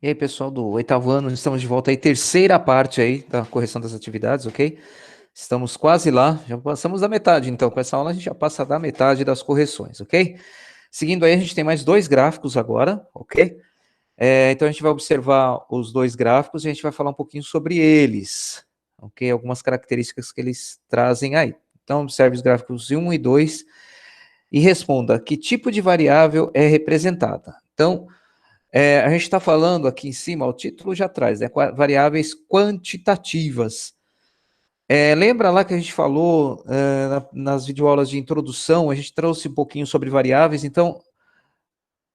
E aí, pessoal do oitavo ano, estamos de volta aí, terceira parte aí da correção das atividades, ok? Estamos quase lá, já passamos da metade, então com essa aula a gente já passa da metade das correções, ok? Seguindo aí, a gente tem mais dois gráficos agora, ok? Então a gente vai observar os dois gráficos e a gente vai falar um pouquinho sobre eles, ok? Algumas características que eles trazem aí. Então observe os gráficos 1 e 2 e responda que tipo de variável é representada. Então, a gente está falando aqui em cima, o título já traz, né, variáveis quantitativas. Lembra lá que a gente falou nas videoaulas de introdução, a gente trouxe um pouquinho sobre variáveis, então,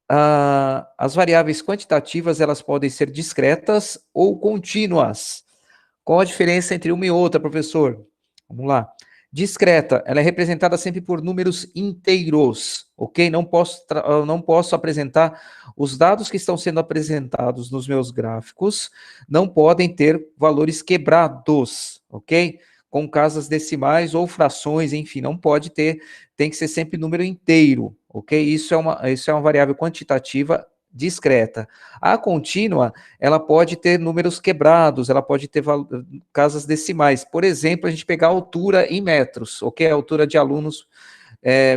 as variáveis quantitativas, elas podem ser discretas ou contínuas. Qual a diferença entre uma e outra, professor? Vamos lá. Discreta, ela é representada sempre por números inteiros, ok? Não posso apresentar os dados que estão sendo apresentados nos meus gráficos, não podem ter valores quebrados, ok? Com casas decimais ou frações, enfim, não pode ter, tem que ser sempre número inteiro, ok? Isso é uma variável quantitativa discreta. A contínua, ela pode ter números quebrados, ela pode ter casas decimais. Por exemplo, a gente pegar a altura em metros, ok? A altura de alunos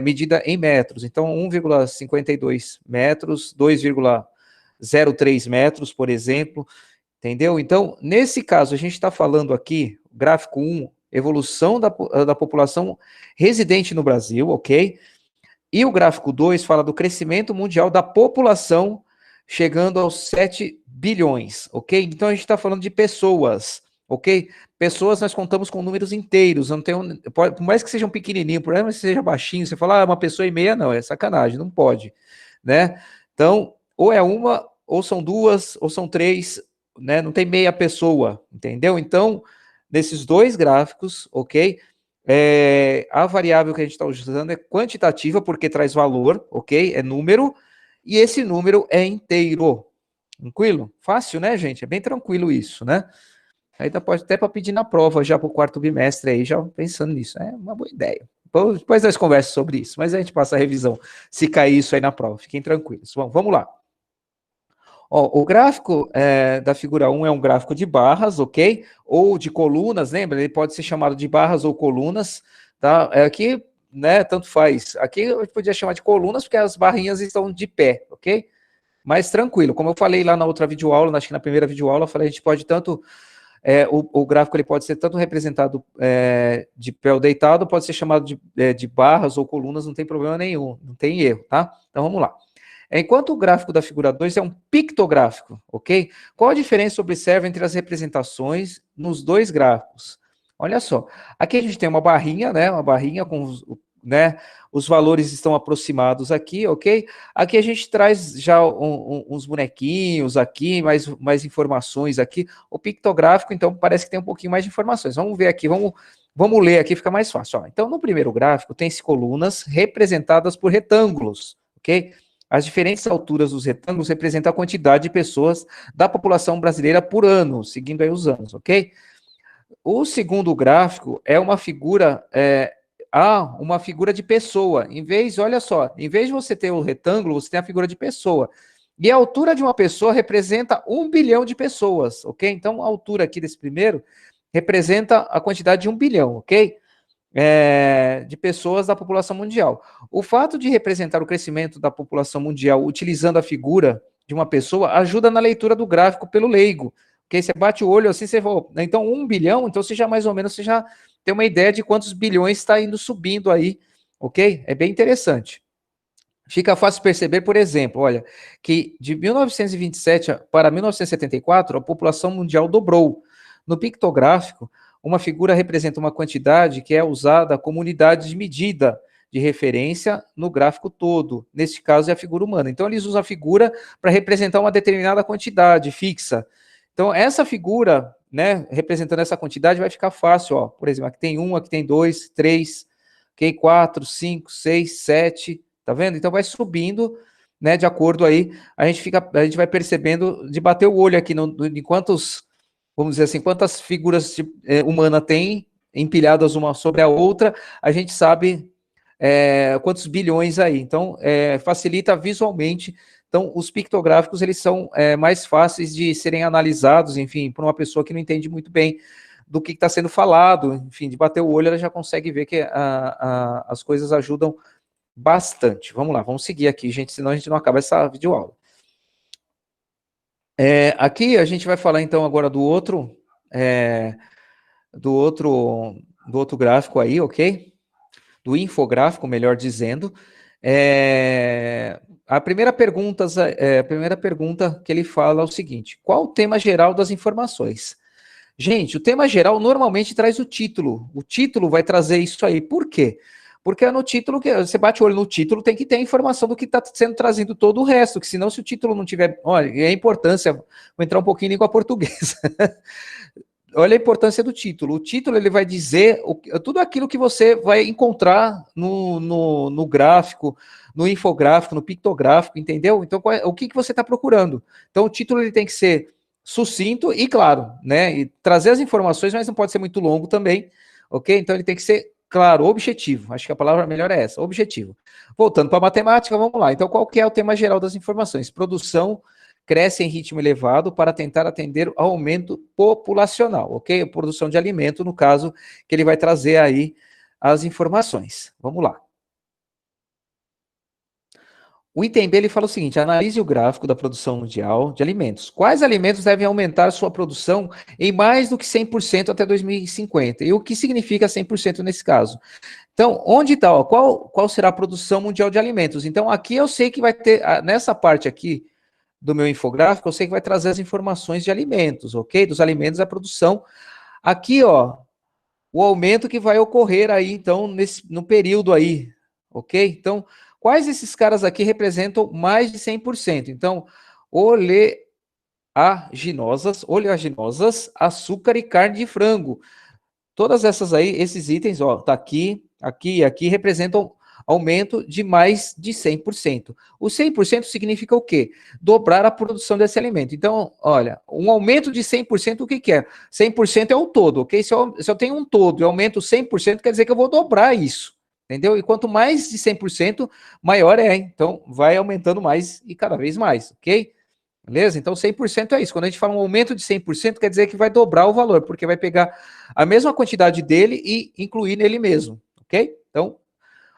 medida em metros. Então, 1,52 metros, 2,03 metros, por exemplo, entendeu? Então, nesse caso, a gente está falando aqui, gráfico 1, evolução da população residente no Brasil, ok? E o gráfico 2 fala do crescimento mundial da população chegando aos 7 bilhões, ok? Então a gente está falando de pessoas, ok? Pessoas nós contamos com números inteiros, não tem por mais que sejam pequenininho, por mais que seja baixinho, você fala, uma pessoa e meia, não, é sacanagem, não pode, né? Então, ou é uma, ou são duas, ou são três, né? Não tem meia pessoa, entendeu? Então, nesses dois gráficos, ok? A variável que a gente está usando é quantitativa, porque traz valor, ok? É número, e esse número é inteiro. Tranquilo? Fácil, né, gente? É bem tranquilo isso, né? Aí pode até para pedir na prova já para o quarto bimestre aí, já pensando nisso. É uma boa ideia. Depois nós conversamos sobre isso, mas a gente passa a revisão se cair isso aí na prova. Fiquem tranquilos. Bom, vamos lá. Ó, o gráfico da figura 1 é um gráfico de barras, ok? Ou de colunas, lembra? Ele pode ser chamado de barras ou colunas, tá? Aqui, né, tanto faz. Aqui eu podia chamar de colunas porque as barrinhas estão de pé, ok? Mas tranquilo, como eu falei lá na outra videoaula, acho que na primeira videoaula, eu falei, a gente pode tanto, o gráfico ele pode ser tanto representado de pé ou deitado, pode ser chamado de barras ou colunas, não tem problema nenhum, não tem erro, tá? Então vamos lá. Enquanto o gráfico da figura 2 é um pictográfico, ok? Qual a diferença observa entre as representações nos dois gráficos? Olha só, aqui a gente tem uma barrinha, né? Uma barrinha com os valores estão aproximados aqui, ok? Aqui a gente traz já uns bonequinhos aqui, mais informações aqui. O pictográfico, então, parece que tem um pouquinho mais de informações. Vamos ver aqui, vamos ler aqui, fica mais fácil. Ó. Então, no primeiro gráfico, tem-se colunas representadas por retângulos, ok? As diferentes alturas dos retângulos representam a quantidade de pessoas da população brasileira por ano, seguindo aí os anos, ok? O segundo gráfico é uma figura, uma figura de pessoa. Olha só, em vez de você ter o retângulo, você tem a figura de pessoa. E a altura de uma pessoa representa 1 bilhão de pessoas, ok? Então, a altura aqui desse primeiro representa a quantidade de 1 bilhão, ok? De pessoas da população mundial. O fato de representar o crescimento da população mundial utilizando a figura de uma pessoa ajuda na leitura do gráfico pelo leigo. Porque você bate o olho assim, você fala, então 1 bilhão, então você já mais ou menos você já tem uma ideia de quantos bilhões está indo subindo aí, ok? É bem interessante. Fica fácil perceber, por exemplo, olha, que de 1927 para 1974, a população mundial dobrou. No pictográfico, uma figura representa uma quantidade que é usada como unidade de medida de referência no gráfico todo. Neste caso, é a figura humana. Então, eles usam a figura para representar uma determinada quantidade fixa. Então, essa figura, né, representando essa quantidade, vai ficar fácil. Ó. Por exemplo, aqui tem 1, aqui tem 2, 3, okay, 4, 5, 6, 7... Tá vendo? Então vai subindo, né, de acordo aí, a gente vai percebendo de bater o olho aqui em quantos, vamos dizer assim, quantas figuras humanas tem empilhadas uma sobre a outra, a gente sabe quantos bilhões aí. Então, facilita visualmente Então, os pictográficos, eles são mais fáceis de serem analisados, enfim, por uma pessoa que não entende muito bem do que está sendo falado, enfim, de bater o olho, ela já consegue ver que as coisas ajudam bastante. Vamos lá, vamos seguir aqui, gente, senão a gente não acaba essa videoaula. Aqui a gente vai falar, então, agora do outro gráfico aí, ok? Do infográfico, melhor dizendo. A primeira pergunta que ele fala é o seguinte: qual o tema geral das informações? Gente, o tema geral normalmente traz o título. O título vai trazer isso aí. Por quê? Porque é no título que você bate o olho no título, tem que ter a informação do que está sendo trazido todo o resto, que senão, se o título não tiver. Olha, é a importância. Vou entrar um pouquinho em língua portuguesa. Olha a importância do título. O título ele vai dizer tudo aquilo que você vai encontrar no gráfico, no infográfico, no pictográfico, entendeu? Então, o que você está procurando? Então, o título ele tem que ser sucinto e claro, né? E trazer as informações, mas não pode ser muito longo também, ok? Então, ele tem que ser claro, objetivo. Acho que a palavra melhor é essa, objetivo. Voltando para a matemática, vamos lá. Então, qual que é o tema geral das informações? Produção cresce em ritmo elevado para tentar atender ao aumento populacional, ok? A produção de alimento, no caso, que ele vai trazer aí as informações. Vamos lá. O item B ele fala o seguinte: analise o gráfico da produção mundial de alimentos. Quais alimentos devem aumentar sua produção em mais do que 100% até 2050? E o que significa 100% nesse caso? Então, onde está? Qual será a produção mundial de alimentos? Então, aqui eu sei que vai ter, nessa parte aqui do meu infográfico, eu sei que vai trazer as informações de alimentos, ok? Dos alimentos, a produção. Aqui, ó, o aumento que vai ocorrer aí, então, no período aí, ok? Então, quais esses caras aqui representam mais de 100%? Então, oleaginosas, açúcar e carne de frango. Todas essas aí, esses itens, ó, tá aqui, aqui e aqui, representam aumento de mais de 100%. O 100% significa o quê? Dobrar a produção desse alimento. Então, olha, um aumento de 100%, o que que é? 100% é o todo, ok? Se eu tenho um todo e aumento 100%, quer dizer que eu vou dobrar isso, entendeu? E quanto mais de 100%, maior é. Então, vai aumentando mais e cada vez mais, ok? Beleza? Então, 100% é isso. Quando a gente fala um aumento de 100%, quer dizer que vai dobrar o valor, porque vai pegar a mesma quantidade dele e incluir nele mesmo, ok? Então,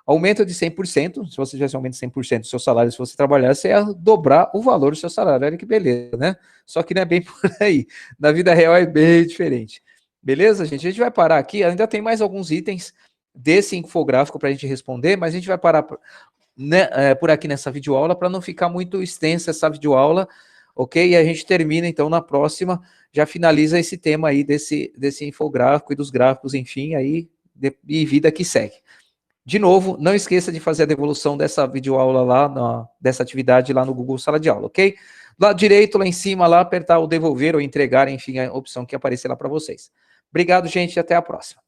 aumento de 100%, se você tivesse um aumento de 100% do seu salário, se você trabalhar, você ia dobrar o valor do seu salário. Olha que beleza, né? Só que não é bem por aí. Na vida real é bem diferente. Beleza, gente? A gente vai parar aqui. Ainda tem mais alguns itens desse infográfico para a gente responder, mas a gente vai parar por aqui nessa videoaula para não ficar muito extensa essa videoaula, ok? E a gente termina, então, na próxima, já finaliza esse tema aí desse infográfico e dos gráficos, enfim, aí, e vida que segue. De novo, não esqueça de fazer a devolução dessa videoaula lá, dessa atividade lá no Google Sala de Aula, ok? Lado direito, lá em cima, lá, apertar o devolver ou entregar, enfim, a opção que aparecer lá para vocês. Obrigado, gente, e até a próxima.